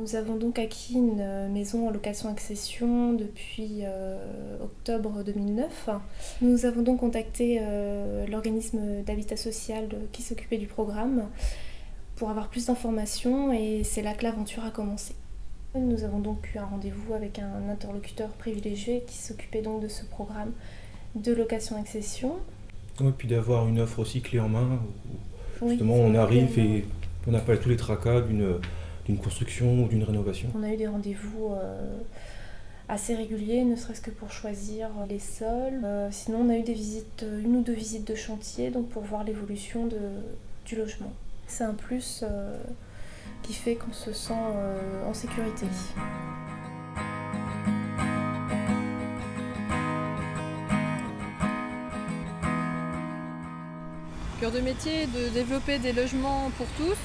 Nous avons donc acquis une maison en location-accession depuis octobre 2009. Nous avons donc contacté l'organisme d'habitat social qui s'occupait du programme pour avoir plus d'informations et c'est là que l'aventure a commencé. Nous avons donc eu un rendez-vous avec un interlocuteur privilégié qui s'occupait donc de ce programme de location-accession. Et puis d'avoir une offre aussi clé en main, où justement Oui, on arrive et on n'a pas tous les tracas d'une construction ou d'une rénovation. On a eu des rendez-vous assez réguliers, ne serait-ce que pour choisir les sols. Sinon, on a eu une ou deux visites de chantier donc pour voir l'évolution du logement. C'est un plus qui fait qu'on se sent en sécurité. Le cœur de métier est de développer des logements pour tous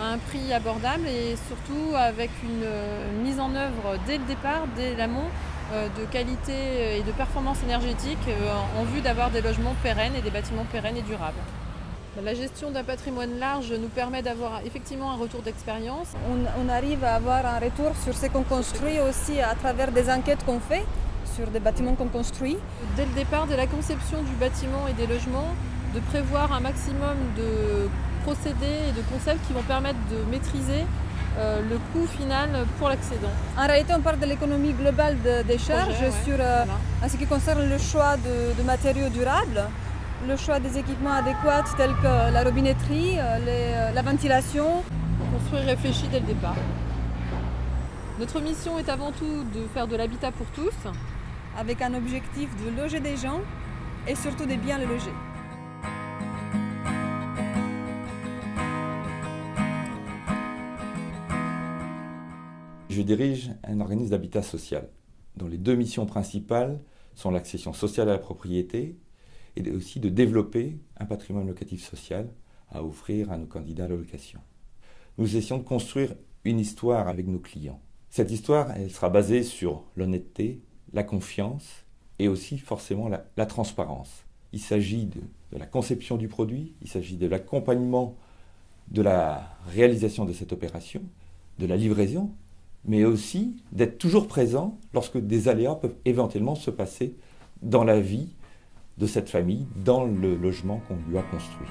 à un prix abordable et surtout avec une mise en œuvre dès le départ, dès l'amont, de qualité et de performance énergétique en vue d'avoir des logements pérennes et des bâtiments pérennes et durables. La gestion d'un patrimoine large nous permet d'avoir effectivement un retour d'expérience. On arrive à avoir un retour sur ce qu'on construit aussi à travers des enquêtes qu'on fait sur des bâtiments qu'on construit. Dès le départ, dès la conception du bâtiment et des logements, de prévoir un maximum de procédés et de concepts qui vont permettre de maîtriser le coût final pour l'accédant. En réalité, on parle de l'économie globale des charges en ce qui concerne le choix de matériaux durables, le choix des équipements adéquats tels que la robinetterie, la ventilation. Construire réfléchi dès le départ. Notre mission est avant tout de faire de l'habitat pour tous, avec un objectif de loger des gens et surtout de bien les loger. Je dirige un organisme d'habitat social, dont les deux missions principales sont l'accession sociale à la propriété et aussi de développer un patrimoine locatif social à offrir à nos candidats à la location. Nous essayons de construire une histoire avec nos clients. Cette histoire, elle sera basée sur l'honnêteté, la confiance et aussi forcément la transparence. Il s'agit de la conception du produit, il s'agit de l'accompagnement de la réalisation de cette opération, de la livraison, mais aussi d'être toujours présent lorsque des aléas peuvent éventuellement se passer dans la vie de cette famille, dans le logement qu'on lui a construit.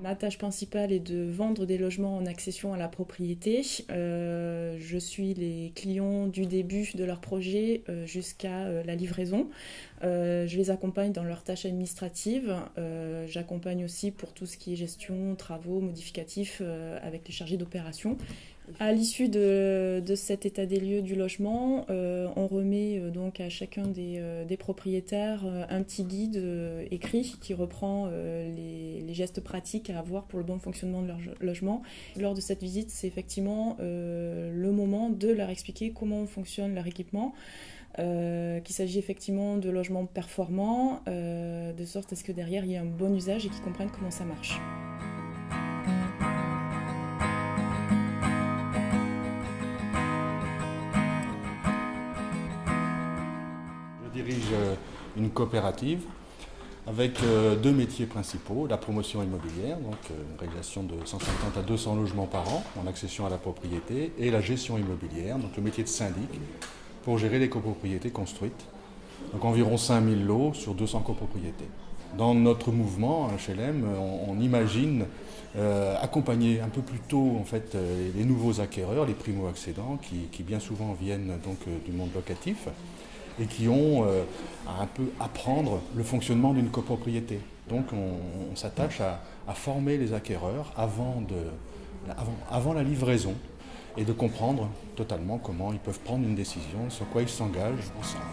Ma tâche principale est de vendre des logements en accession à la propriété. Je suis les clients du début de leur projet jusqu'à la livraison. Je les accompagne dans leurs tâches administratives. J'accompagne aussi pour tout ce qui est gestion, travaux, modificatifs avec les chargés d'opération. À l'issue de cet état des lieux du logement, on remet donc à chacun des propriétaires un petit guide écrit qui reprend les gestes pratiques à avoir pour le bon fonctionnement de leur logement. Lors de cette visite, c'est effectivement le moment de leur expliquer comment fonctionne leur équipement, qu'il s'agit effectivement de logements performants, de sorte à ce que derrière il y ait un bon usage et qu'ils comprennent comment ça marche. Je dirige une coopérative avec deux métiers principaux, la promotion immobilière, donc une réalisation de 150 à 200 logements par an en accession à la propriété, et la gestion immobilière, donc le métier de syndic, pour gérer les copropriétés construites. Donc environ 5000 lots sur 200 copropriétés. Dans notre mouvement, à HLM, on imagine accompagner un peu plus tôt en fait, les nouveaux acquéreurs, les primo-accédants, qui bien souvent viennent donc, du monde locatif et qui ont à un peu apprendre le fonctionnement d'une copropriété. Donc on s'attache à former les acquéreurs avant la livraison et de comprendre totalement comment ils peuvent prendre une décision, sur quoi ils s'engagent ensemble.